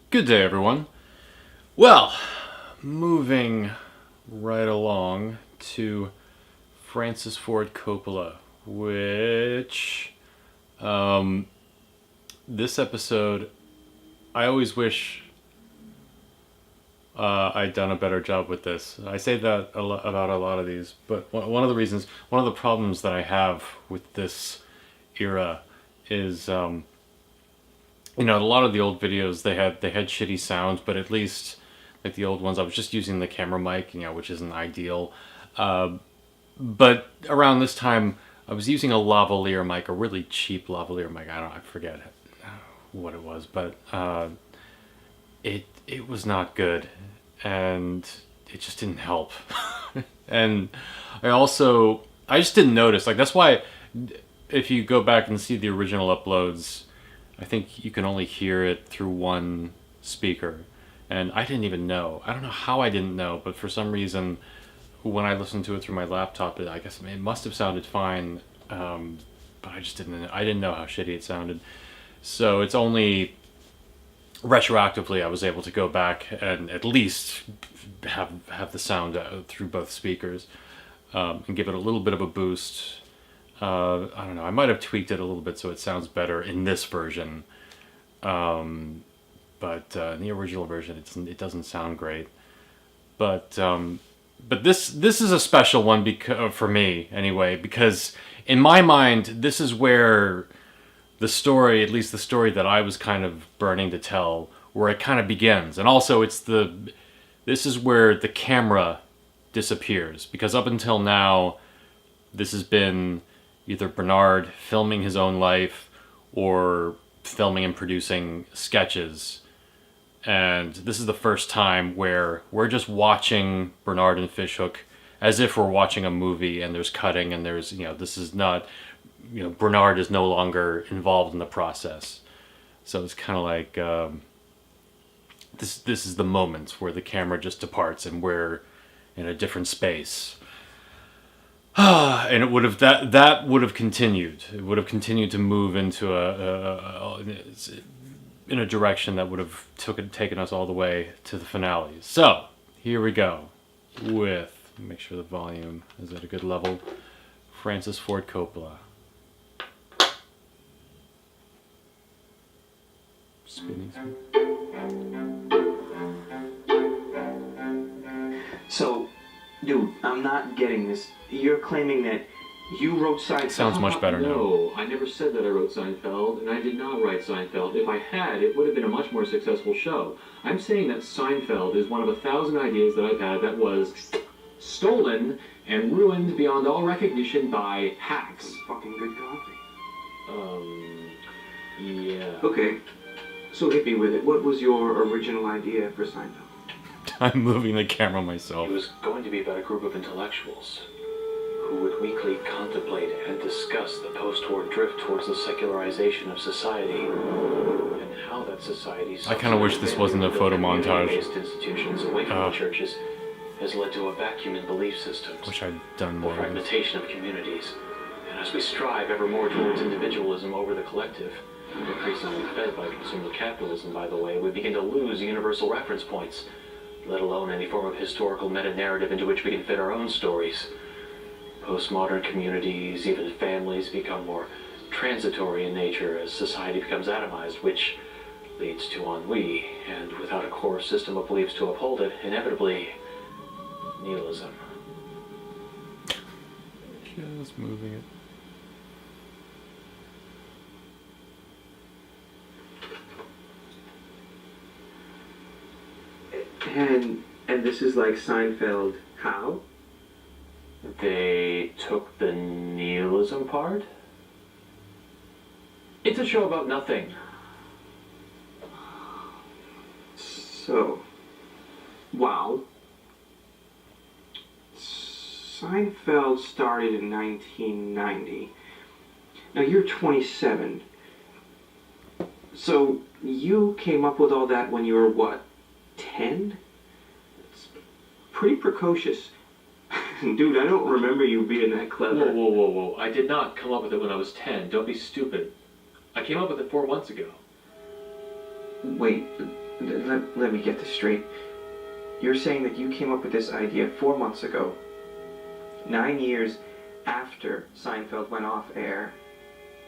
Good day, everyone. Well, moving right along to Francis Ford Coppola, which this episode, I always wish I'd done a better job with this. I say that about a lot of these, but one of the reasons, one of the problems that I have with this era is a lot of the old videos they had shitty sound, but at least like the old ones, I was just using the camera mic, which isn't ideal. But around this time, I was using a lavalier mic, a really cheap lavalier mic. I forget what it was, but it was not good, and it just didn't help. And I just didn't notice. Like that's why, if you go back and see the original uploads, I think you can only hear it through one speaker. And I didn't even know. I don't know how I didn't know, but for some reason, when I listened to it through my laptop, I guess it must have sounded fine. But I just didn't know how shitty it sounded. So it's only retroactively I was able to go back and at least have the sound through both speakers, and give it a little bit of a boost. I don't know. I might have tweaked it a little bit so it sounds better in this version, but in the original version, it doesn't sound great. But this is a special one for me anyway, because in my mind, this is where the story, at least the story that I was kind of burning to tell, where it kind of begins, and also this is where the camera disappears, because up until now, this has been either Bernard filming his own life or filming and producing sketches. And this is the first time where we're just watching Bernard and Fishhook as if we're watching a movie, and there's cutting, and there's, this is not, Bernard is no longer involved in the process. So it's kind of like, this is the moment where the camera just departs and we're in a different space. And it would have that would have continued. It would have continued to move into in a direction that would have taken us all the way to the finale. So here we go with, make sure the volume is at a good level. Francis Ford Coppola. Spinning. So, dude, I'm not getting this. You're claiming that you wrote Seinfeld? Sounds much better now. No, I never said that I wrote Seinfeld, and I did not write Seinfeld. If I had, it would have been a much more successful show. I'm saying that Seinfeld is one of 1,000 ideas that I've had that was stolen and ruined beyond all recognition by hacks. Fucking good coffee. Yeah. Okay, so hit me with it. What was your original idea for Seinfeld? I'm moving the camera myself. It was going to be about a group of intellectuals who would weekly contemplate and discuss the post-war drift towards the secularization of society and how that society. I kind of wish this wasn't a photo montage. Institutions away from the churches has led to a vacuum in belief systems. Wish I'd done The more of this. fragmentation of communities, and as we strive ever more towards individualism over the collective, increasingly fed by consumer capitalism, by the way, we begin to lose universal reference points, let alone any form of historical meta-narrative into which we can fit our own stories. Postmodern communities, even families, become more transitory in nature as society becomes atomized, which leads to ennui, and without a core system of beliefs to uphold it, inevitably, nihilism. Just moving it. And this is like Seinfeld. How? They took the nihilism part? It's a show about nothing. So, wow. Seinfeld started in 1990. Now you're 27. So you came up with all that when you were what, 10? It's pretty precocious. Dude, I don't remember you being that clever. Whoa. I did not come up with it when I was 10. Don't be stupid. I came up with it 4 months ago. Wait, Let me get this straight. You're saying that you came up with this idea 4 months ago, 9 years after Seinfeld went off air,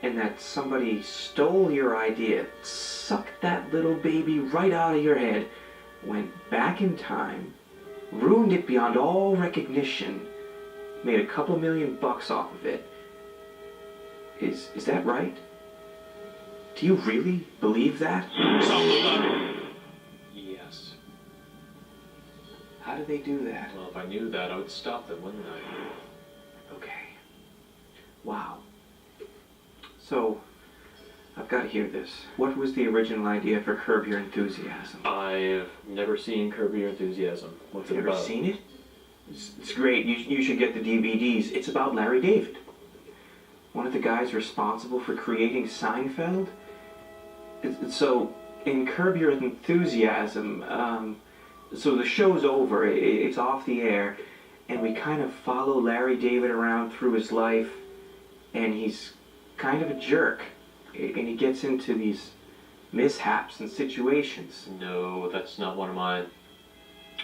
and that somebody stole your idea, sucked that little baby right out of your head, went back in time, ruined it beyond all recognition, made a couple $1,000,000 off of it. Is that right? Do you really believe that? Yes. How do they do that? Well, if I knew that, I would stop them, wouldn't I? Okay. Wow. So, I've got to hear this. What was the original idea for Curb Your Enthusiasm? I've never seen Curb Your Enthusiasm. What's it Have you about? ever seen it? It's great. You should get the DVDs. It's about Larry David, one of the guys responsible for creating Seinfeld. So, in Curb Your Enthusiasm, so the show's over, it's off the air, and we kind of follow Larry David around through his life, and he's kind of a jerk, and he gets into these mishaps and situations. No, that's not one of mine.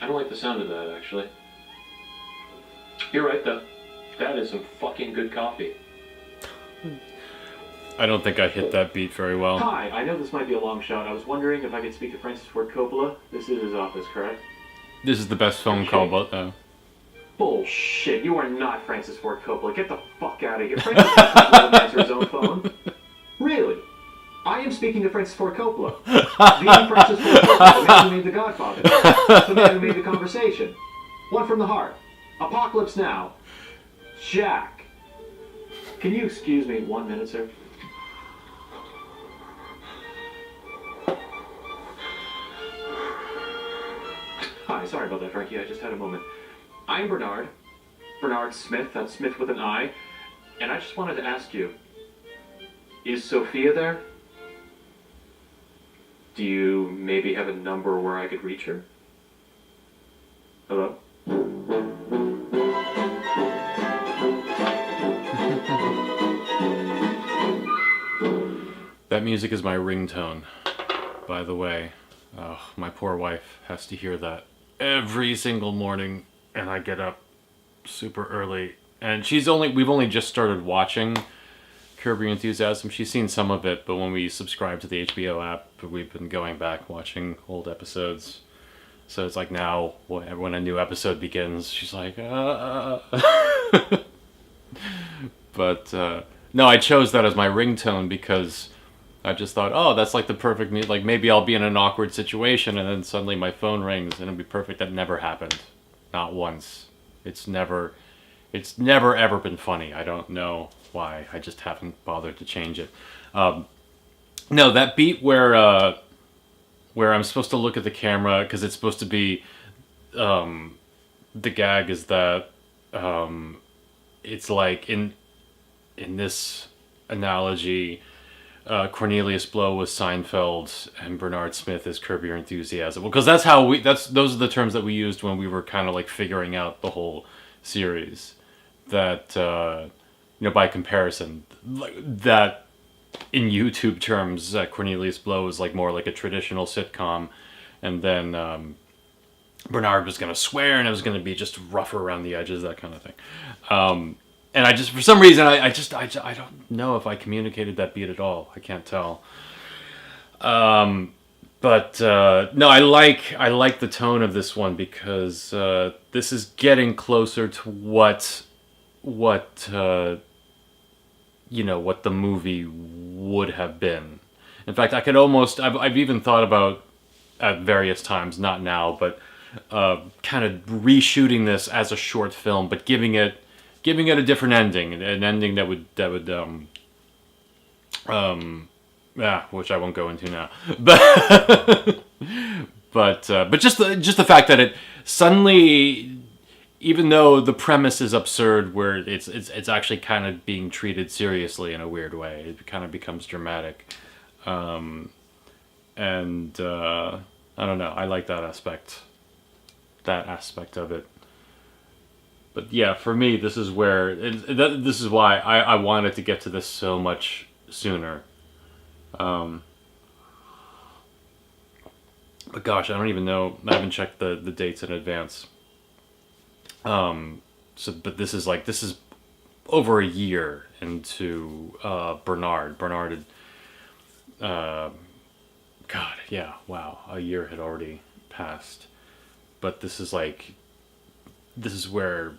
I don't like the sound of that, actually. You're right, though. That is some fucking good coffee. I don't think I hit that beat very well. Hi, I know this might be a long shot. I was wondering if I could speak to Francis Ford Coppola. This is his office, correct? This is the best phone call, but Bullshit, you are not Francis Ford Coppola. Get the fuck out of here. Francis doesn't let him answer his own phone. Really? I am speaking to Francis Ford Coppola. The Francis Ford Coppola, the man who made The Godfather. The man who made The Conversation. One from the Heart. Apocalypse Now. Jack. Can you excuse me 1 minute, sir? Hi, sorry about that, Frankie. I just had a moment. I'm Bernard. Bernard Smith. That's Smith with an I. And I just wanted to ask you, is Sophia there? Do you maybe have a number where I could reach her? Hello? that music is my ringtone, by the way. Oh, my poor wife has to hear that every single morning, and I get up super early. And we've only just started watching Curb Your Enthusiasm. She's seen some of it, but when we subscribe to the HBO app, we've been going back watching old episodes. So it's like now, when a new episode begins, she's like, But, no, I chose that as my ringtone because I just thought, oh, that's like the perfect, like maybe I'll be in an awkward situation and then suddenly my phone rings and it'll be perfect. That never happened. Not once. It's never ever been funny. I don't know why. I just haven't bothered to change it. No, that beat where I'm supposed to look at the camera because it's supposed to be, the gag is that, it's like in this analogy, Cornelius Blow was Seinfeld and Bernard Smith is Curb Your Enthusiasm. Well, because those are the terms that we used when we were kind of like figuring out the whole series. That by comparison, that in YouTube terms, Cornelius Blow is like more like a traditional sitcom, and then Bernard was gonna swear and it was gonna be just rougher around the edges, that kind of thing. And I just, for some reason, I don't know if I communicated that beat at all. I can't tell. But no, I like the tone of this one because this is getting closer to what the movie would have been. In fact, I could almost, I've even thought about at various times, not now, but kind of reshooting this as a short film, but giving it a different ending, an ending that would which I won't go into now, but just the fact that it suddenly, even though the premise is absurd, where it's actually kind of being treated seriously in a weird way, it kind of becomes dramatic, and I don't know, I like that aspect of it. But yeah, for me, this is where this is why I wanted to get to this so But gosh, I don't even know. I haven't checked the dates in advance. But this is over a year into Bernard. Bernard had, God, yeah, wow, a year had already passed. But this is where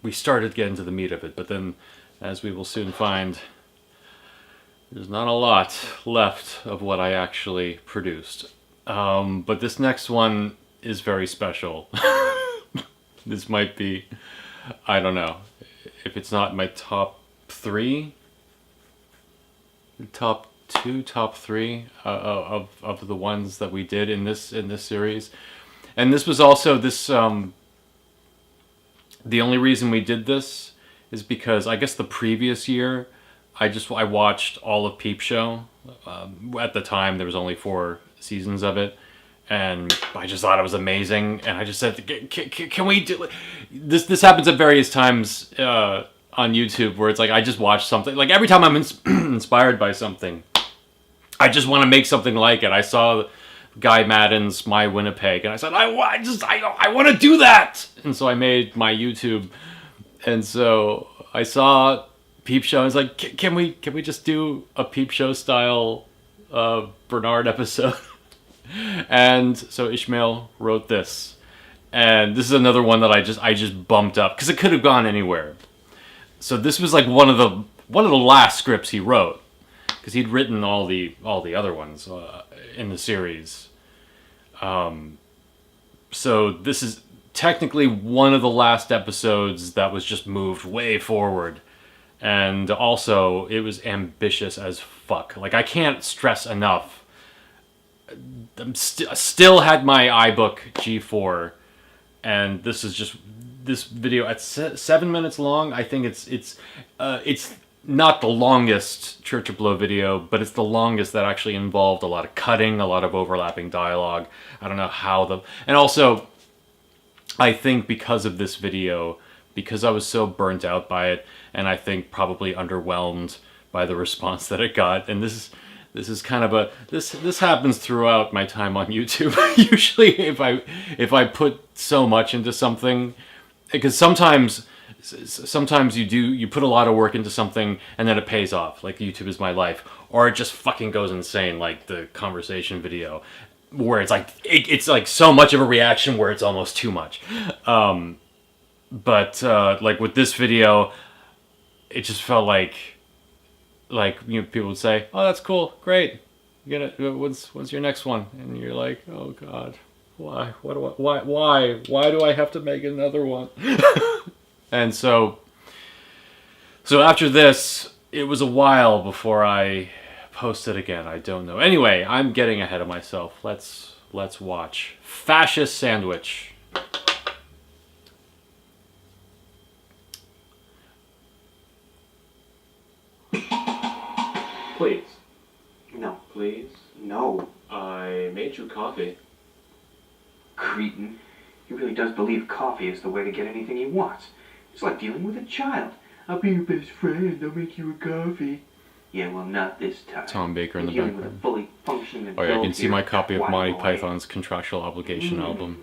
we started getting to the meat of it. But then, as we will soon find, there's not a lot left of what I actually produced. But this next one is very special. This might be, I don't know, if it's not my top 3, top 2, top 3 of the ones that we did in this series. And this was also the only reason we did this is because I guess the previous year I watched all of Peep Show. At the time there was only 4 seasons of it, and I just thought it was amazing, and I just said, can we do this? Happens at various times on YouTube where it's like I just watch something, like every time I'm inspired by something, I just want to make something like it. I saw Guy Madden's My Winnipeg, and I said, I want to do that, and so I made my YouTube, and so I saw Peep Show, and it's like, can we just do a Peep Show style Bernard episode? And so Ishmael wrote this, and this is another one that I just bumped up because it could have gone anywhere. So this was like one of the last scripts he wrote, because he'd written all the other ones in the series. So this is technically one of the last episodes that was just moved way forward, and also it was ambitious as fuck. Like, I can't stress enough. I'm still had my iBook G4, and this is just this video at 7 minutes long. I think it's not the longest Church of Blow video, but it's the longest that actually involved a lot of cutting, a lot of overlapping dialogue. I don't know how and also I think because of this video, because I was so burnt out by it, and I think probably underwhelmed by the response that it got, and this is kind of this happens throughout my time on YouTube. Usually if I put so much into something, because sometimes you put a lot of work into something and then it pays off, like YouTube is my life, or it just fucking goes insane, like the conversation video, where it's like it's like so much of a reaction where it's almost too much. But like with this video, it just felt like people would say, "Oh, that's cool, great. You gonna when's your next one?" And you're like, "Oh God, why? Why do I have to make another one?" And so after this, it was a while before I posted again. I don't know. Anyway, I'm getting ahead of myself. Let's watch Fascist Sandwich. Please. No. Please? No. I made you coffee. Cretin. He really does believe coffee is the way to get anything he wants. It's like dealing with a child. I'll be your best friend. I'll make you a coffee. Yeah, well, not this time. Tom Baker in the dealing with a background. fully functioning Oh yeah, you can see my copy of Monty boy. Python's Contractual Obligation album.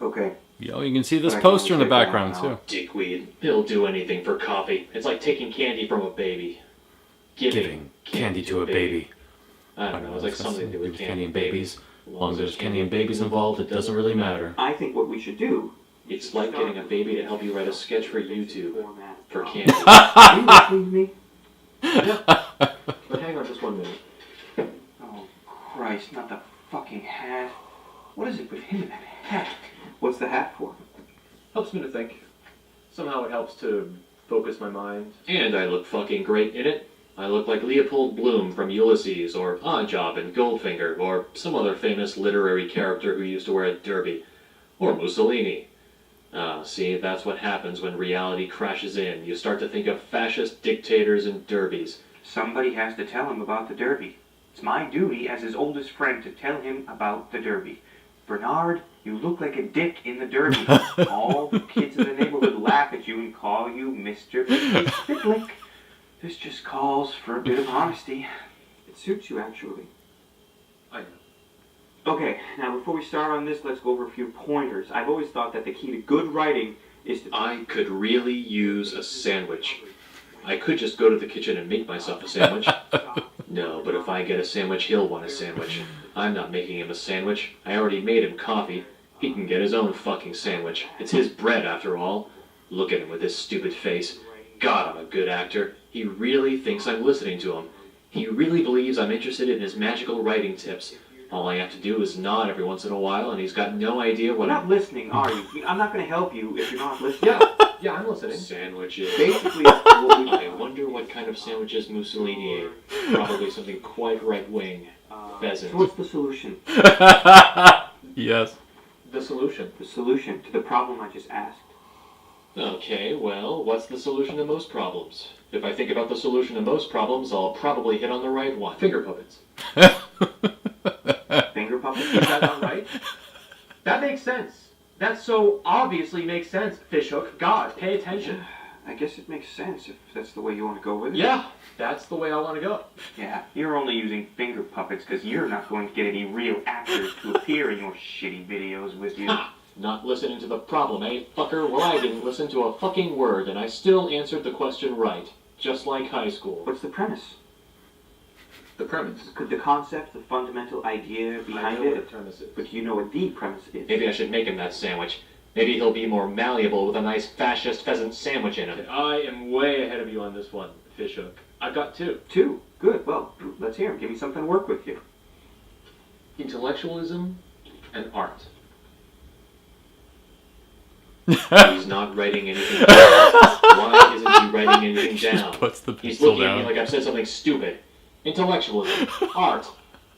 Okay. Yo, you can see this But I can poster in the only take background one too. Dickweed. He'll do anything for coffee. It's like taking candy from a baby. Giving candy to a baby. I don't know, it's like something to do with candy and babies. As long as there's candy and babies involved, it doesn't really matter. I think what we should do... It's like getting a baby to help you write a sketch for YouTube for candy. Are you listening to me? But hang on just 1 minute. Oh, Christ, not the fucking hat. What is it with him and that hat? What's the hat for? Helps me to think. Somehow it helps to focus my mind. And I look fucking great in it. I look like Leopold Bloom from Ulysses, or Oddjob in Goldfinger, or some other famous literary character who used to wear a derby. Or Mussolini. See, that's what happens when reality crashes in. You start to think of fascist dictators and derbies. Somebody has to tell him about the derby. It's my duty as his oldest friend to tell him about the derby. Bernard, you look like a dick in the derby. All the kids in the neighborhood laugh at you and call you Mr. Spitlick. This just calls for a bit of honesty. It suits you, actually. I know. Okay, now before we start on this, let's go over a few pointers. I've always thought that the key to good writing is to... I could really use a sandwich. I could just go to the kitchen and make myself a sandwich. No, but if I get a sandwich, he'll want a sandwich. I'm not making him a sandwich. I already made him coffee. He can get his own fucking sandwich. It's his bread, after all. Look at him with his stupid face. God, I'm a good actor. He really thinks I'm listening to him. He really believes I'm interested in his magical writing tips. All I have to do is nod every once in a while, and he's got no idea what You're not listening, are you? I'm not going to help you if you're not listening. Yeah, I'm listening. Sandwiches. Basically, I wonder what kind of sandwiches Mussolini ate. Probably something quite right-wing. Pheasant. so what's the solution? Yes. The solution. The solution to the problem I just asked. Okay, well, what's the solution to most problems? If I think about the solution to most problems, I'll probably hit on the right one. Finger puppets. Finger puppets? Is that not right? That makes sense. That so obviously makes sense, Fishhook. God, pay attention. I guess it makes sense if that's the way you want to go with it. Yeah, that's the way I want to go. Yeah, you're only using finger puppets because you're not going to get any real actors to appear in your shitty videos with you. Ha! Not listening to the problem, eh, fucker? Well, I didn't listen to a fucking word, and I still answered the question right. Just like high school. What's the premise? The premise? Could the concept, the fundamental idea behind what the it? premise is. But you know what the premise is. Maybe I should make him that sandwich. Maybe he'll be more malleable with a nice fascist pheasant sandwich in him. I am way ahead of you on this one, Fishhook. I've got two. Two? Good. Well, let's hear 'em. Give me something to work with you. Intellectualism and art. He's not writing anything down. Why isn't he writing anything down? Just puts the He's pencil looking at down. me like I've said something stupid. Intellectualism. Art.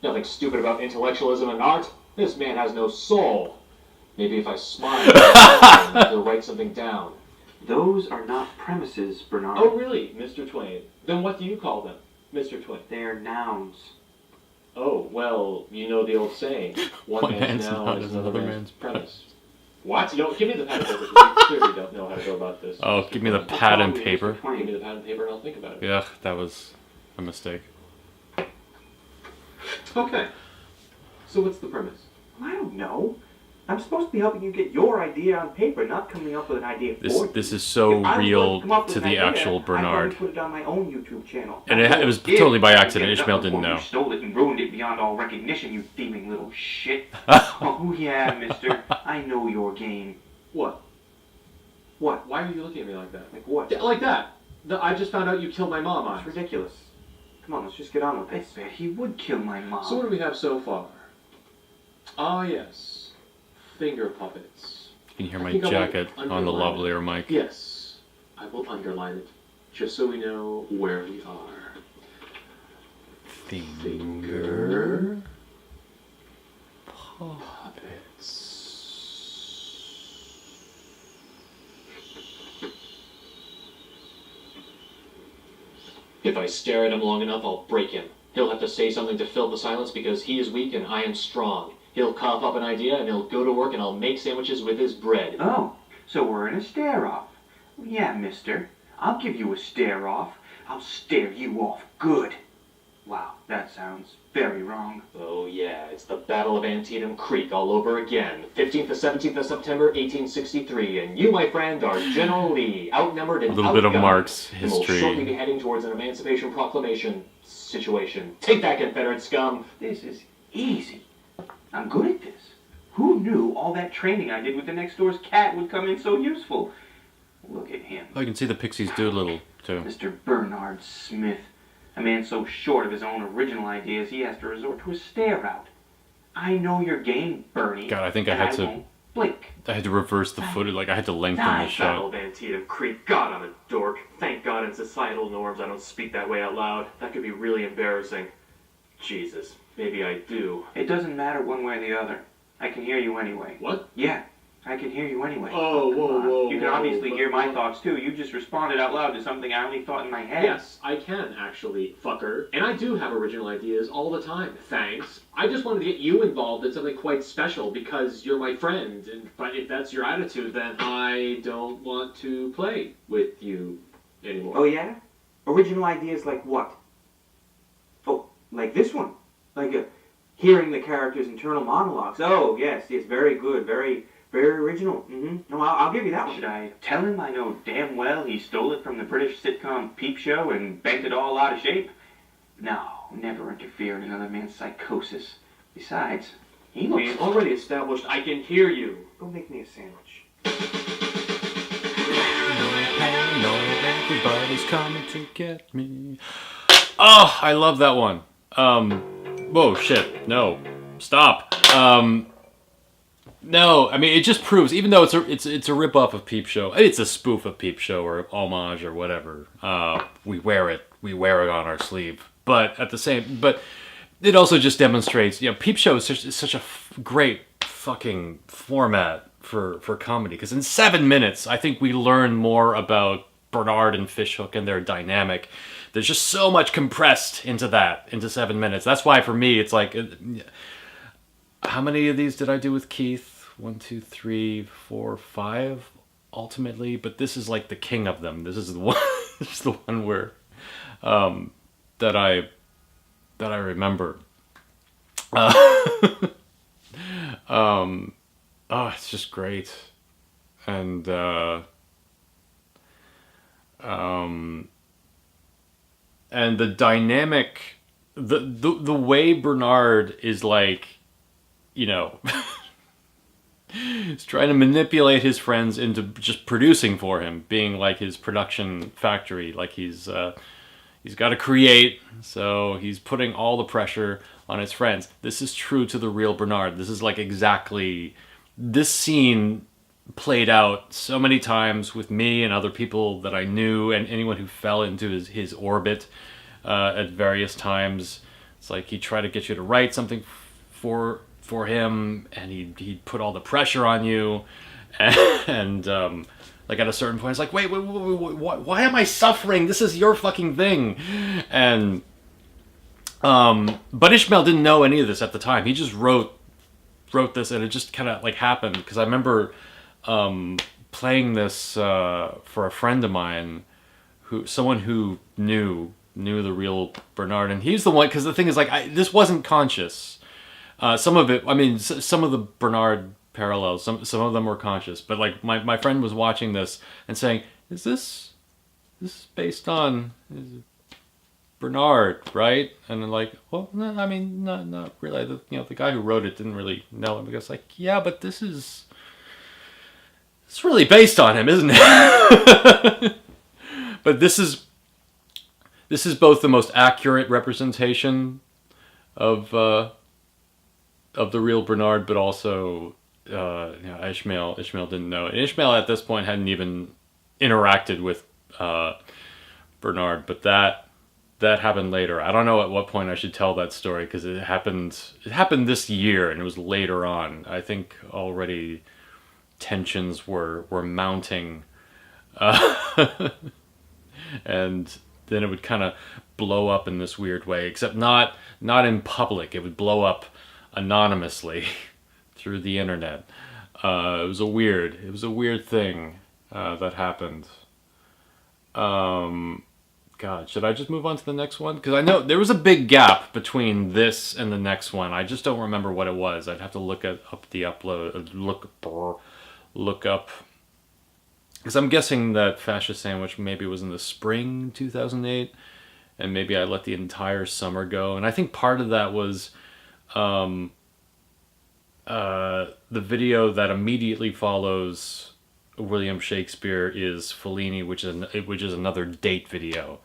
Nothing stupid about intellectualism and art. This man has no soul. Maybe if I smile, he'll write something down. Those are not premises, Bernard. Oh, really, Mr. Twain? Then what do you call them, Mr. Twain? They are nouns. Oh, well, you know the old saying. One man's noun is another man's premise. What? You don't give me the pad and paper. You clearly don't know how to go about this. Oh, Mr. give me the Twain. pad and Mr. paper. Twain. Give me the pad and paper and I'll think about it. Yeah, that was a mistake. Okay. So what's the premise? I don't know. I'm supposed to be helping you get your idea on paper, not coming up with an idea for you. This is so If I was real going come up with to an the idea, actual I'd Bernard. probably put it on my own YouTube channel. And it was If totally by you accident. get it Ishmael up didn't before know. You stole it and ruined it beyond all recognition, you thieving little shit. Oh yeah, mister. I know your game. What? What? Why are you looking at me like that? Like what? Yeah, like that. I just found out you killed my mom on. It's ridiculous. Come on, let's just get on with I this. bet he would kill my mom. So what do we have so far? Ah, yes. Finger puppets. You can hear my I think I will jacket on the underline it. lavalier mic. Yes. I will underline it, just so we know where we are. Finger puppets. If I stare at him long enough, I'll break him. He'll have to say something to fill the silence because he is weak and I am strong. He'll cough up an idea and he'll go to work and I'll make sandwiches with his bread. Oh, so we're in a stare-off. Yeah, mister. I'll give you a stare-off. I'll stare you off good. Wow, that sounds very wrong. Oh yeah, it's the Battle of Antietam Creek all over again. 15th to 17th of September, 1863, and you, my friend, are General Lee, outnumbered and A little bit of outgunned. Mark's And we'll shortly history. be heading towards an Emancipation Proclamation situation. Take that, Confederate scum! This is easy. I'm good at this. Who knew all that training I did with the next door's cat would come in so useful? Look at him. Oh, you can see the Pixies do a little, too. Mr. Bernard Smith. A man so short of his own original ideas he has to resort to a stare-out. I know your game, Bernie. God, I think I and had to- won't blink. I had to reverse the footage, like I had to lengthen the Nice. Battle shot. of Antietam Creek. God, I'm a dork. Thank God in societal norms I don't speak that way out loud. That could be really embarrassing. Jesus, maybe I do. It doesn't matter one way or the other. I can hear you anyway. What? Yeah, I can hear you anyway. Oh, Come whoa, on. whoa, You can whoa, obviously but- hear my thoughts too. You just responded out loud to something I only thought in my head. Yes, I can actually, fucker. And I do have original ideas all the time, thanks. I just wanted to get you involved in something quite special because you're my friend. But if that's your attitude, then I don't want to play with you anymore. Oh yeah? Original ideas like what? Oh, like this one. Like a hearing the character's internal monologues. Oh, yes, very good, very original. No, I'll give you that one. Should I tell him I know damn well he stole it from the British sitcom Peep Show and bent it all out of shape? No, never interfere in another man's psychosis. Besides, he looks... We've already established I can hear you. Go make me a sandwich. Everybody's coming to get me. Oh, I love that one. Whoa, shit. No. Stop. No, I mean, it just proves, even though it's a rip-off of Peep Show, it's a spoof of Peep Show or homage or whatever. We wear it on our sleeve. But it also just demonstrates, Peep Show is such a great fucking format for comedy. Because in 7 minutes, I think we learn more about Bernard and Fishhook and their dynamic. There's just so much compressed into 7 minutes. That's why for me, it's like, how many of these did I do with Keith? 1, 2, 3, 4, 5, ultimately. But this is like the king of them. This is the one. This is the one where that I remember. It's just great, and the dynamic, the way Bernard is like, he's trying to manipulate his friends into just producing for him, being like his production factory. Like he's got to create, so he's putting all the pressure on his friends. This is true to the real Bernard. This is like exactly this scene played out so many times with me and other people that I knew, and anyone who fell into his orbit at various times. It's like he'd try to get you to write something for him, and he'd put all the pressure on you, and like at a certain point, it's like, wait, why am I suffering? This is your fucking thing. And but Ishmael didn't know any of this at the time. He just wrote this, and it just kind of like happened. Because I remember playing this for a friend of mine, someone who knew the real Bernard, and he's the one. Because the thing is, like, this wasn't conscious. Some of it, I mean, some of the Bernard parallels, some of them were conscious, but like my friend was watching this and saying, is this based on Bernard, right? And then like, well, no, I mean, not really. The guy who wrote it didn't really know him, because like, yeah, but it's really based on him, isn't it? But this is both the most accurate representation of the real Bernard, but also Ishmael didn't know. And Ishmael at this point hadn't even interacted with Bernard, but that happened later. I don't know at what point I should tell that story, because it happened this year, and it was later on. I think already tensions were mounting, and then it would kind of blow up in this weird way, except not in public. It would blow up anonymously through the internet. It was a weird thing that happened. God, should I just move on to the next one? Because I know there was a big gap between this and the next one. I just don't remember what it was. I'd have to look up the upload, look up. Because I'm guessing that Fascist Sandwich maybe was in the spring 2008, and maybe I let the entire summer go. And I think part of that was the video that immediately follows William Shakespeare is Fellini, which is another date video.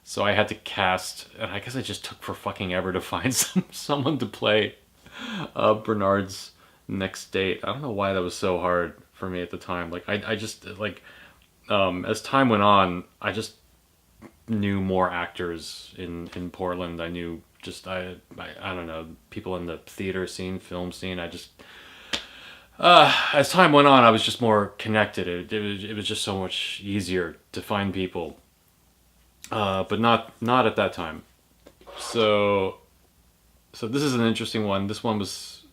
So I had to cast, and I guess it just took for fucking ever to find someone to play Bernard's next date. I don't know why that was so hard for me at the time. Like I just like as time went on, I just knew more actors in Portland. I knew just I don't know, people in the theater scene, film scene. I just as time went on, I was just more connected. It was just so much easier to find people, but not at that time. So this is an interesting one. This one was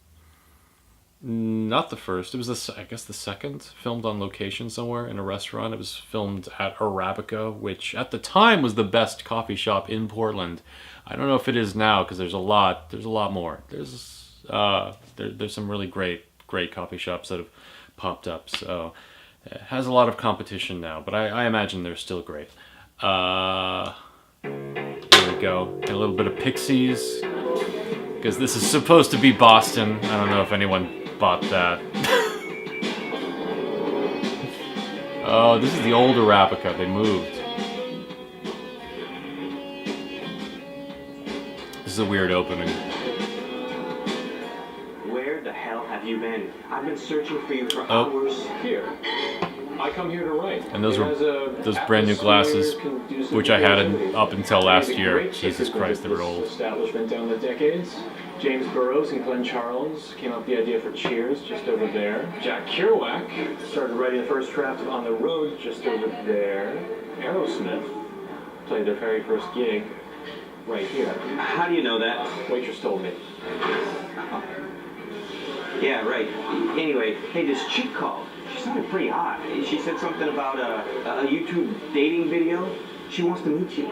Not the first. It was I guess the second, filmed on location somewhere in a restaurant. It was filmed at Arabica, which at the time was the best coffee shop in Portland. I don't know if it is now because there's a lot more. There's some really great coffee shops that have popped up. So it has a lot of competition now, but I imagine they're still great. Here we go. And a little bit of Pixies, because this is supposed to be Boston. I don't know if anyone bought that. Oh, this is the old Arabica. They moved. This is a weird opening. Where the hell have you been? I've been searching for you for hours. Here. I come here to write. And those were those brand new glasses, which I had up until last year. Jesus Christ, they were old. Establishment down the decades. James Burroughs and Glenn Charles came up with the idea for Cheers, just over there. Jack Kerouac started writing the first draft of On the Road, just over there. Aerosmith played their very first gig right here. How do you know that? Waitress told me. Yeah, right. Anyway, hey, this chick called. She sounded pretty hot. She said something about a YouTube dating video. She wants to meet you.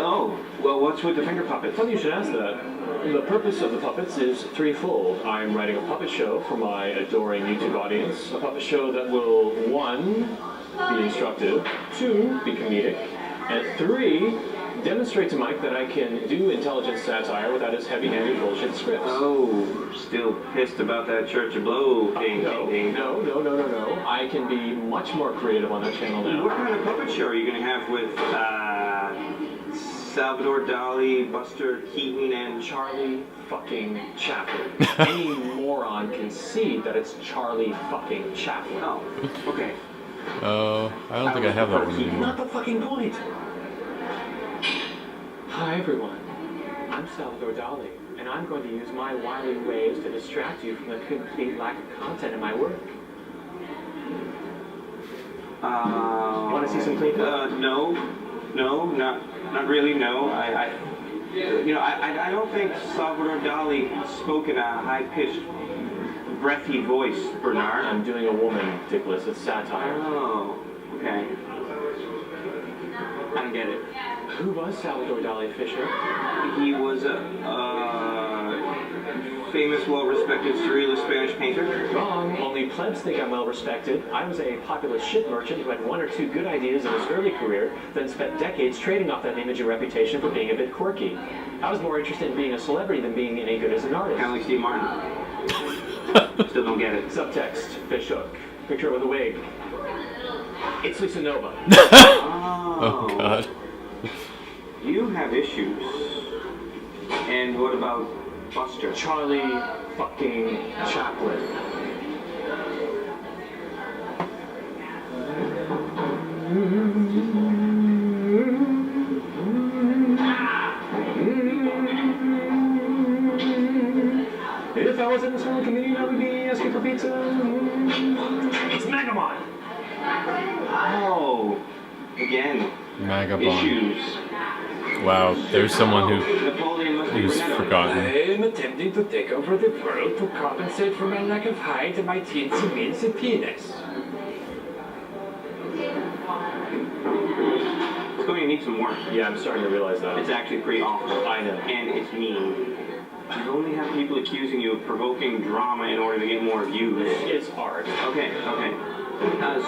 Oh, well, what's with the finger puppets? Funny you should ask that. The purpose of the puppets is threefold. I'm writing a puppet show for my adoring YouTube audience. A puppet show that will, 1, be instructive, 2, be comedic, and 3, demonstrate to Mike that I can do intelligent satire without his heavy-handed bullshit scripts. Oh, still pissed about that Church of Blow thing. No. I can be much more creative on that channel now. What kind of puppet show are you going to have with Salvador Dali, Buster Keaton, and Charlie fucking Chaplin. Any moron can see that it's Charlie fucking Chaplin. Oh, okay. I don't think I have that one anymore. Not the fucking point. Hi everyone, I'm Salvador Dali, and I'm going to use my wily ways to distract you from the complete lack of content in my work. Want to see some clean? No, not really. No, I don't think Salvador Dali spoke in a high-pitched, breathy voice, Bernard. I'm doing a woman, Dickless. It's satire. Oh, okay. I don't get it. Who was Salvador Dali, Fisher? He was a famous, well-respected surrealist Spanish painter. Wrong. Only plebs think I'm well-respected. I was a populist shit merchant who had 1 or 2 good ideas in his early career, then spent decades trading off that image and reputation for being a bit quirky. I was more interested in being a celebrity than being any good as an artist. Kind of like Steve Martin. Still don't get it. Subtext, fishhook, picture with a wig. It's Lisa Nova. Oh God. You have issues. And what about Buster? Charlie fucking Chaplin. If I was in a small community, I would be asking for pizza. It's Megamon. Oh, again. Magabon. Issues. Wow, there's someone Napoleon must be who's Renetto. forgotten. I'm attempting to take over the world to compensate for my lack of height and my teensy weensy penis. It's going to need some work. Yeah, I'm starting to realize that. It's actually pretty awful. I know. And it's mean. You only have people accusing you of provoking drama in order to get more views. It's art. Okay.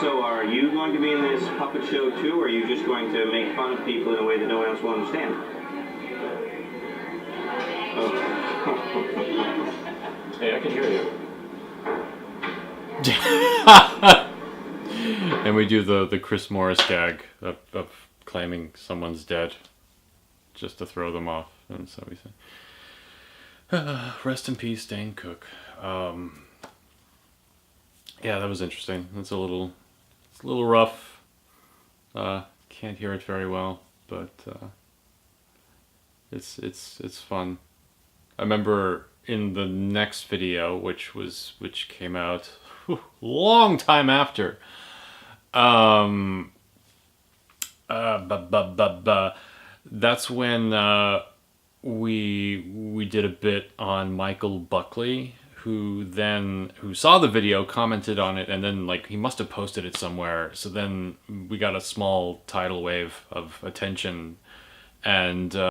So are you going to be in this puppet show too, or are you just going to make fun of people in a way that no one else will understand? Oh. Hey, I can hear you. And we do the Chris Morris gag of claiming someone's dead just to throw them off. And so we say, rest in peace, Dane Cook. Yeah, that was interesting. It's a little rough. Can't hear it very well, but it's fun. I remember in the next video, which came out long time after. That's when we did a bit on Michael Buckley, who saw the video, commented on it, and then like he must have posted it somewhere. So then we got a small tidal wave of attention, and